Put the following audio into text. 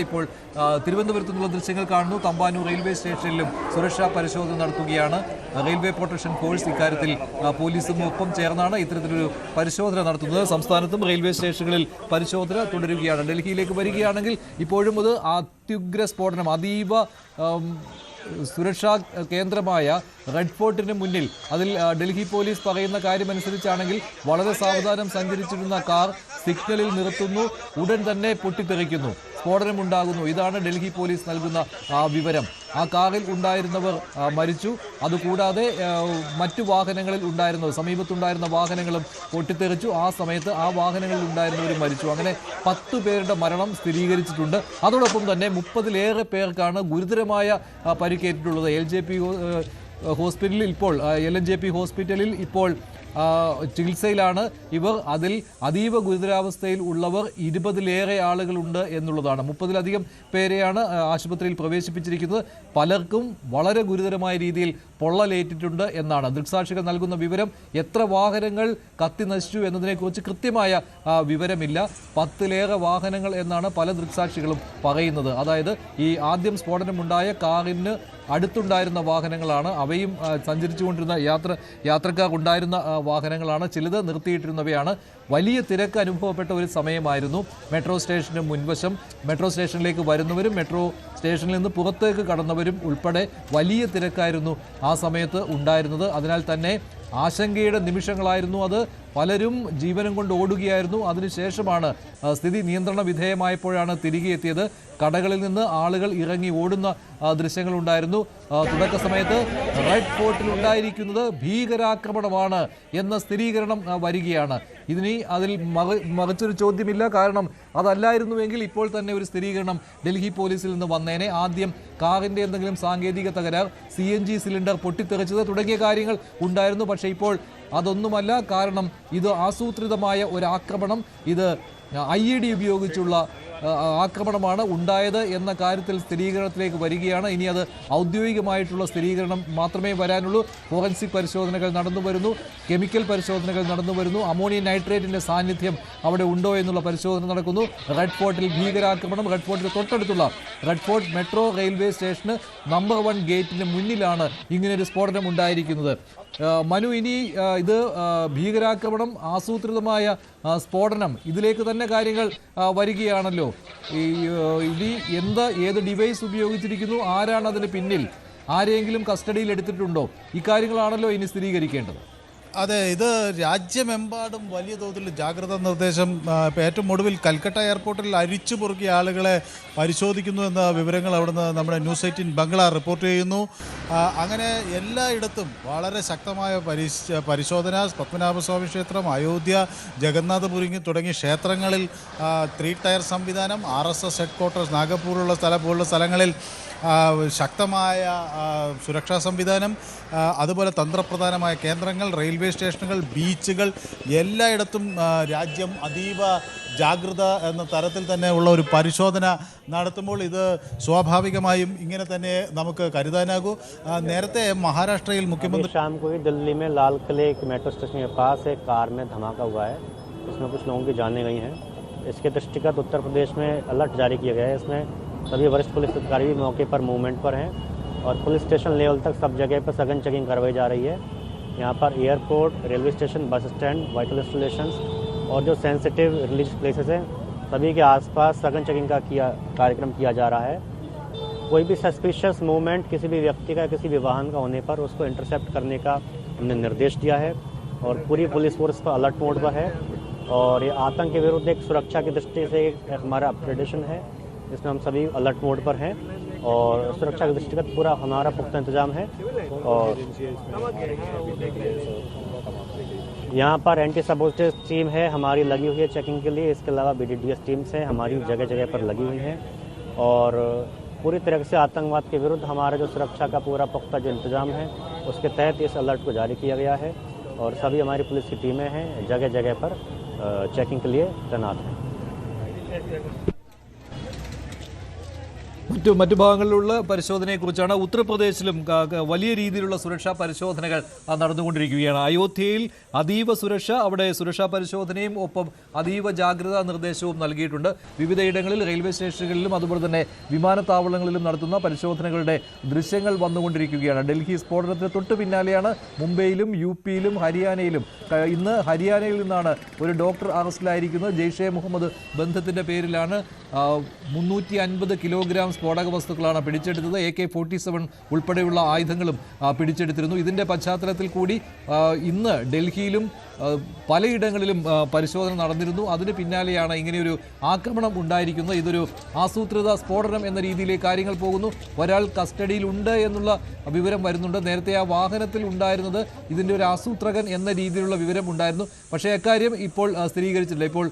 ഇപ്പോൾ തിരുവനന്തപുരത്ത് നിന്നുള്ള ദൃശ്യങ്ങൾ കാണുന്നു. തമ്പാനൂർ റെയിൽവേ സ്റ്റേഷനിലും സുരക്ഷാ പരിശോധന നടത്തുകയാണ്. റെയിൽവേ പ്രൊട്ടക്ഷൻ ഫോഴ്സ് ഇക്കാര്യത്തിൽ പോലീസും ഒപ്പം ചേർന്നാണ് ഇത്തരത്തിലൊരു പരിശോധന നടത്തുന്നത്. സംസ്ഥാനത്തും റെയിൽവേ സ്റ്റേഷനുകളിൽ പരിശോധന തുടരുകയാണ്. ഡൽഹിയിലേക്ക് വരികയാണെങ്കിൽ ഇപ്പോഴും അത് അത്യുഗ്ര സ്ഫോടനം, അതീവ സുരക്ഷാ കേന്ദ്രമായ റെഡ് ഫോർട്ടിന് മുന്നിൽ അതിൽ ഡൽഹി പോലീസ് പറയുന്ന കാര്യമനുസരിച്ചാണെങ്കിൽ വളരെ സാവധാനം സഞ്ചരിച്ചിരുന്ന കാർ സിഗ്നലിൽ നിർത്തുന്നു, ഉടൻ തന്നെ പൊട്ടിത്തെറിക്കുന്നു, സ്ഫോടനമുണ്ടാകുന്നു. ഇതാണ് ഡൽഹി പോലീസ് നൽകുന്ന വിവരം. ആ കാറിൽ ഉണ്ടായിരുന്നവർ മരിച്ചു. അതുകൂടാതെ മറ്റു വാഹനങ്ങളിൽ ഉണ്ടായിരുന്നവർ, സമീപത്തുണ്ടായിരുന്ന വാഹനങ്ങളും പൊട്ടിത്തെറിച്ചു. ആ സമയത്ത് ആ വാഹനങ്ങളിൽ ഉണ്ടായിരുന്നവർ മരിച്ചു. അങ്ങനെ 10 പേരുടെ മരണം സ്ഥിരീകരിച്ചിട്ടുണ്ട്. അതോടൊപ്പം തന്നെ 30-ലേറെ പേർക്കാണ് ഗുരുതരമായ പരിക്കേറ്റിട്ടുള്ളത്. LNJP ഹോസ്പിറ്റലിൽ ഇപ്പോൾ ചികിത്സയിലാണ് ഇവർ. അതിൽ അതീവ ഗുരുതരാവസ്ഥയിൽ ഉള്ളവർ 20-ലേറെ ആളുകളുണ്ട് എന്നുള്ളതാണ്. 30-ലധികം പേരെയാണ് ആശുപത്രിയിൽ പ്രവേശിപ്പിച്ചിരിക്കുന്നത്. പലർക്കും വളരെ ഗുരുതരമായ രീതിയിൽ പൊള്ളലേറ്റിട്ടുണ്ട് എന്നാണ് ദൃക്സാക്ഷികൾ നൽകുന്ന വിവരം. എത്ര വാഹനങ്ങൾ കത്തി നശിച്ചു എന്നതിനെക്കുറിച്ച് കൃത്യമായ വിവരമില്ല. 10-ലേറെ വാഹനങ്ങൾ എന്നാണ് പല ദൃക്സാക്ഷികളും പറയുന്നത്. അതായത് ഈ ആദ്യം സ്ഫോടനമുണ്ടായ കാറിന് അടുത്തുണ്ടായിരുന്ന വാഹനങ്ങളാണ്. അവയും സഞ്ചരിച്ചുകൊണ്ടിരുന്ന യാത്രക്കാർ ഉണ്ടായിരുന്ന വാഹനങ്ങളാണ്. ചിലത് നിർത്തിയിട്ടിരുന്നവയാണ്. വലിയ തിരക്ക് അനുഭവപ്പെട്ട ഒരു സമയമായിരുന്നു. മെട്രോ സ്റ്റേഷന് മുൻവശം, മെട്രോ സ്റ്റേഷനിലേക്ക് വരുന്നവരും മെട്രോ സ്റ്റേഷനിൽ നിന്ന് പുറത്തേക്ക് കടന്നവരും ഉൾപ്പെടെ വലിയ തിരക്കായിരുന്നു ആ സമയത്ത് ഉണ്ടായിരുന്നത്. അതിനാൽ തന്നെ ആശങ്കയുടെ നിമിഷങ്ങളായിരുന്നു അത്. പലരും ജീവനം കൊണ്ട് ഓടുകയായിരുന്നു. അതിനുശേഷമാണ് സ്ഥിതി നിയന്ത്രണ വിധേയമായപ്പോഴാണ് തിരികെ എത്തിയത്. കടകളിൽ നിന്ന് ആളുകൾ ഇറങ്ങി ഓടുന്ന ദൃശ്യങ്ങളുണ്ടായിരുന്നു. തുടക്ക സമയത്ത് റെഡ് ഫോർട്ടിൽ ഉണ്ടായിരിക്കുന്നത് ഭീകരാക്രമണമാണ് എന്ന സ്ഥിരീകരണം വരികയാണ്. അതിൽ മറിച്ചൊരു ചോദ്യമില്ല. കാരണം അതല്ലായിരുന്നുവെങ്കിൽ ഇപ്പോൾ തന്നെ ഒരു സ്ഥിരീകരണം ഡൽഹി പോലീസിൽ നിന്ന് വന്നേനെ. ആദ്യം കാറിൻ്റെ എന്തെങ്കിലും സാങ്കേതിക തകരാർ, CNG സിലിണ്ടർ പൊട്ടിത്തെറിച്ചത് തുടങ്ങിയ കാര്യങ്ങൾ ഉണ്ടായിരുന്നു. പക്ഷേ ഇപ്പോൾ അതൊന്നുമല്ല. കാരണം ഇത് ആസൂത്രിതമായ ഒരു ആക്രമണം, ഇത് IED ഉപയോഗിച്ചുള്ള ആക്രമണമാണ് ഉണ്ടായത് എന്ന കാര്യത്തിൽ സ്ഥിരീകരണത്തിലേക്ക് വരികയാണ്. ഇനി അത് ഔദ്യോഗികമായിട്ടുള്ള സ്ഥിരീകരണം മാത്രമേ വരാനുള്ളൂ. ഫോറൻസിക് പരിശോധനകൾ നടന്നു വരുന്നു, കെമിക്കൽ പരിശോധനകൾ നടന്നു വരുന്നു, അമോണിയം നൈട്രേറ്റിൻ്റെ സാന്നിധ്യം അവിടെ ഉണ്ടോ എന്നുള്ള പരിശോധന നടക്കുന്നു. റെഡ് ഫോർട്ടിൽ ഭീകരാക്രമണം, റെഡ് ഫോർട്ടിന് തൊട്ടടുത്തുള്ള റെഡ് ഫോർട്ട് മെട്രോ റെയിൽവേ സ്റ്റേഷന് നമ്പർ 1 ഗേറ്റിന് മുന്നിലാണ് ഇങ്ങനെയൊരു സ്ഫോടനം ഉണ്ടായിരിക്കുന്നത്. മനു, ഇനി ഇത് ഭീകരാക്രമണം, ആസൂത്രിതമായ സ്ഫോടനം, ഇതിലേക്ക് തന്നെ കാര്യങ്ങൾ വരികയാണല്ലോ. ഇനി ഏത് ഡിവൈസ് ഉപയോഗിച്ചിരിക്കുന്നു, ആരാണ് അതിന് പിന്നിൽ, ആരെയെങ്കിലും കസ്റ്റഡിയിൽ എടുത്തിട്ടുണ്ടോ, ഇക്കാര്യങ്ങളാണല്ലോ ഇനി സ്ഥിരീകരിക്കേണ്ടത്. അതെ, ഇത് രാജ്യമെമ്പാടും വലിയ തോതിൽ ജാഗ്രതാ നിർദ്ദേശം. ഏറ്റവും ഒടുവിൽ കൽക്കട്ട എയർപോർട്ടിൽ അരിച്ചു പൊറുക്കിയ ആളുകളെ പരിശോധിക്കുന്നു എന്ന വിവരങ്ങൾ അവിടുന്ന് നമ്മുടെ ന്യൂസ് 18 ബംഗ്ലാ റിപ്പോർട്ട് ചെയ്യുന്നു. അങ്ങനെ എല്ലായിടത്തും വളരെ ശക്തമായ പരിശോധന. പത്മനാഭസ്വാമി ക്ഷേത്രം, അയോധ്യ, ജഗന്നാഥപുരി തുടങ്ങിയ ക്ഷേത്രങ്ങളിൽ 3 ടയർ സംവിധാനം, RSS ഹെഡ്ക്വാർട്ടേഴ്സ് നാഗപ്പൂറുള്ള പോലുള്ള സ്ഥലങ്ങളിൽ ശക്തമായ സുരക്ഷാ സംവിധാനം, അതുപോലെ തന്ത്രപ്രധാനമായ കേന്ദ്രങ്ങൾ, റെയിൽവേ സ്റ്റേഷനുകൾ, ബീച്ചുകൾ, എല്ലായിടത്തും രാജ്യം അതീവ ജാഗ്രത എന്ന തരത്തിൽ തന്നെ ഉള്ള ഒരു പരിശോധന നടത്തുമ്പോൾ ഇത് സ്വാഭാവികമായും ഇങ്ങനെ തന്നെ നമുക്ക് കരുതാനാകൂ. നേരത്തെ മഹാരാഷ്ട്രയിൽ മുഖ്യമന്ത്രി शाम को ही दिल्ली में लाल किले एक मेट्रो स्टेशन के पास एक कार में धमाका हुआ है, इसमें कुछ लोगों की जानें गई हैं। इसके दृष्टिगत उत्तर प्रदेश में अलर्ट जारी किया गया है। इसमें सभी वरिष्ठ पुलिस अधिकारी भी मौके पर मूवमेंट पर हैं और पुलिस स्टेशन लेवल तक सब जगह पर सघन चेकिंग करवाई जा रही है। यहाँ पर airport, railway station, bus stand, vital installations और जो सेंसिटिव रिलीजियस प्लेसेस हैं सभी के आसपास सघन चेकिंग का कार्यक्रम किया जा रहा है। कोई भी सस्पिशियस मूवमेंट किसी भी व्यक्ति का, किसी भी वाहन का होने पर उसको इंटरसेप्ट करने का हमने निर्देश दिया है और पूरी पुलिस फोर्स पर अलर्ट मोड पर है। और ये आतंक के विरुद्ध एक सुरक्षा की दृष्टि से एक हमारा अपग्रेडेशन है, जिसमें हम सभी अलर्ट मोड पर हैं और सुरक्षा के दृष्टिगत पूरा हमारा पुख्ता इंतजाम है। और यहाँ पर एंटी सबोर्टेज टीम है हमारी लगी हुई है चेकिंग के लिए। इसके अलावा BDDS टीम्स हैं हमारी जगह जगह पर लगी हुई हैं और पूरी तरह से आतंकवाद के विरुद्ध हमारा जो सुरक्षा का पूरा पुख्ता जो इंतजाम है उसके तहत इस अलर्ट को जारी किया गया है और सभी हमारी पुलिस की टीमें हैं जगह जगह पर चेकिंग के लिए तैनात हैं। മറ്റു ഭാഗങ്ങളിലുള്ള പരിശോധനയെക്കുറിച്ചാണ്. ഉത്തർപ്രദേശിലും വലിയ രീതിയിലുള്ള സുരക്ഷാ പരിശോധനകൾ നടന്നുകൊണ്ടിരിക്കുകയാണ്. അയോധ്യയിൽ അതീവ സുരക്ഷ, അവിടെ സുരക്ഷാ പരിശോധനയും ഒപ്പം അതീവ ജാഗ്രതാ നിർദ്ദേശവും നൽകിയിട്ടുണ്ട്. വിവിധയിടങ്ങളിൽ റെയിൽവേ സ്റ്റേഷനുകളിലും അതുപോലെ തന്നെ വിമാനത്താവളങ്ങളിലും നടത്തുന്ന പരിശോധനകളുടെ ദൃശ്യങ്ങൾ വന്നുകൊണ്ടിരിക്കുകയാണ്. ഡൽഹി സ്ഫോടനത്തിന് തൊട്ട് പിന്നാലെയാണ് മുംബൈയിലും UP-യിലും ഹരിയാനയിലും. ഇന്ന് ഹരിയാനയിൽ നിന്നാണ് ഒരു ഡോക്ടർ അറസ്റ്റിലായിരിക്കുന്നത്. ജെയ്ഷെ മുഹമ്മദ് ബന്ധത്തിന്റെ പേരിലാണ് 350 കിലോഗ്രാം സ്ഫോടക വസ്തുക്കളാണ് പിടിച്ചെടുത്തത്. AK-47 ഉൾപ്പെടെയുള്ള ആയുധങ്ങളും പിടിച്ചെടുത്തിരുന്നു. ഇതിന്റെ പശ്ചാത്തലത്തിൽ കൂടി ഇന്ന് ഡൽഹിയിലും പലയിടങ്ങളിലും പരിശോധന നടന്നിരുന്നു. അതിന് പിന്നാലെയാണ് ഇങ്ങനെയൊരു ആക്രമണം ഉണ്ടായിരിക്കുന്നത്. ഇതൊരു ആസൂത്രിത സ്ഫോടനം എന്ന രീതിയിലേക്ക് കാര്യങ്ങൾ പോകുന്നു. ഒരാൾ കസ്റ്റഡിയിലുണ്ട് എന്നുള്ള വിവരം വരുന്നുണ്ട്. നേരത്തെ ആ വാഹനത്തിൽ ഉണ്ടായിരുന്നത് ഇതിൻ്റെ ഒരു ആസൂത്രകൻ എന്ന രീതിയിലുള്ള വിവരം ഉണ്ടായിരുന്നു. പക്ഷേ അക്കാര്യം ഇപ്പോൾ സ്ഥിരീകരിച്ചിട്ടില്ല. ഇപ്പോൾ